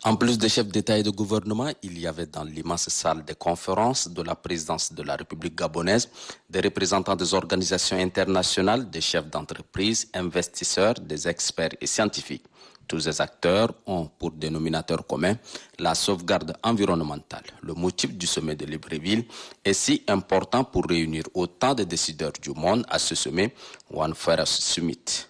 En plus des chefs d'État et de gouvernement, il y avait dans l'immense salle des conférences de la présidence de la République gabonaise des représentants des organisations internationales, des chefs d'entreprise, investisseurs, des experts et scientifiques. Tous ces acteurs ont pour dénominateur commun la sauvegarde environnementale. Le motif du sommet de Libreville est si important pour réunir autant de décideurs du monde à ce sommet One Forest Summit.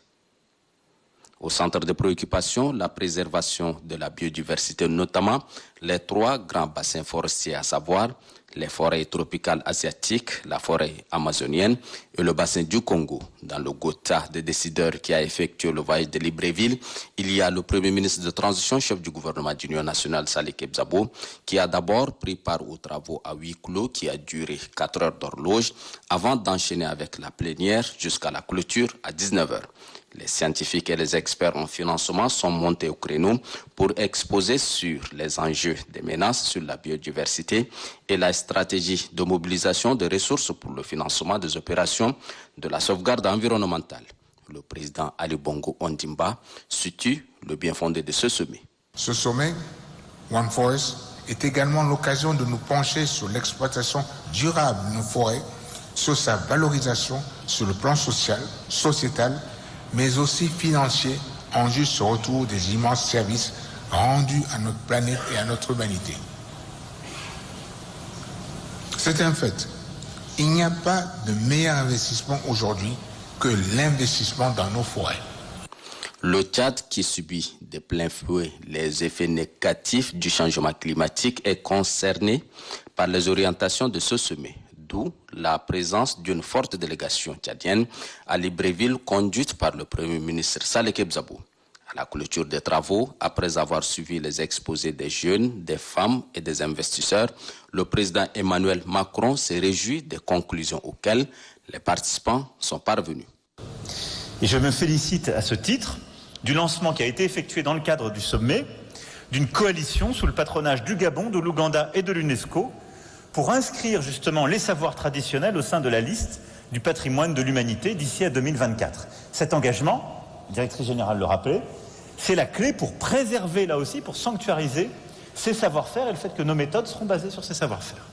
Au centre de préoccupation, la préservation de la biodiversité, notamment les 3 grands bassins forestiers, à savoir les forêts tropicales asiatiques, la forêt amazonienne et le bassin du Congo. Dans le quota des décideurs qui a effectué le voyage de Libreville, il y a le Premier ministre de transition, chef du gouvernement d'Union nationale, Saleh Kebzabo, qui a d'abord pris part aux travaux à huis clos qui a duré 4 heures d'horloge avant d'enchaîner avec la plénière jusqu'à la clôture à 19 heures. Les scientifiques et les experts en financement sont montés au créneau pour exposer sur les enjeux des menaces sur la biodiversité et la stratégie de mobilisation de ressources pour le financement des opérations de la sauvegarde environnementale. Le président Ali Bongo Ondimba situe le bien fondé de ce sommet. Ce sommet, One Forest, est également l'occasion de nous pencher sur l'exploitation durable de nos forêts, sur sa valorisation sur le plan social, sociétal, mais aussi financier, en juste retour des immenses services rendus à notre planète et à notre humanité. C'est un fait. Il n'y a pas de meilleur investissement aujourd'hui que l'investissement dans nos forêts. Le Tchad, qui subit de plein fouet les effets négatifs du changement climatique, est concerné par les orientations de ce sommet. D'où la présence d'une forte délégation tchadienne à Libreville conduite par le Premier ministre Saleh Kebzabo. À la clôture des travaux, après avoir suivi les exposés des jeunes, des femmes et des investisseurs, le président Emmanuel Macron s'est réjoui des conclusions auxquelles les participants sont parvenus. Et je me félicite à ce titre du lancement qui a été effectué dans le cadre du sommet d'une coalition sous le patronage du Gabon, de l'Ouganda et de l'UNESCO pour inscrire justement les savoirs traditionnels au sein de la liste du patrimoine de l'humanité d'ici à 2024. Cet engagement, la directrice générale le rappelait, c'est la clé pour préserver là aussi, pour sanctuariser ces savoir-faire et le fait que nos méthodes seront basées sur ces savoir-faire.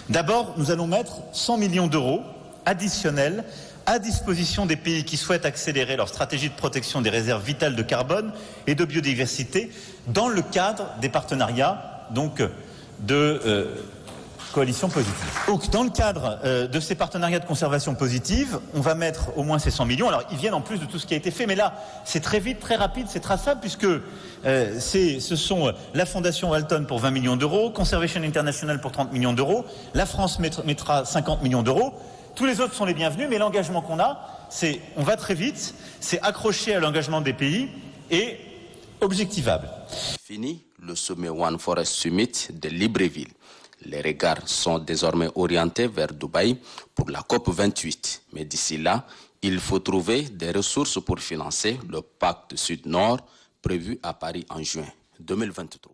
D'abord, nous allons mettre 100 millions d'euros additionnels à disposition des pays qui souhaitent accélérer leur stratégie de protection des réserves vitales de carbone et de biodiversité dans le cadre des partenariats de coalition positive. Donc, dans le cadre de ces partenariats de conservation positive, on va mettre au moins ces 100 millions. Alors, ils viennent en plus de tout ce qui a été fait, mais là, c'est très vite, très rapide, c'est traçable, puisque ce sont la Fondation Walton pour 20 millions d'euros, Conservation International pour 30 millions d'euros, la France mettra 50 millions d'euros. Tous les autres sont les bienvenus, mais l'engagement qu'on a, c'est on va très vite, c'est accroché à l'engagement des pays et objectivable. Fini le sommet One Forest Summit de Libreville. Les regards sont désormais orientés vers Dubaï pour la COP28. Mais d'ici là, il faut trouver des ressources pour financer le pacte Sud-Nord prévu à Paris en juin 2023.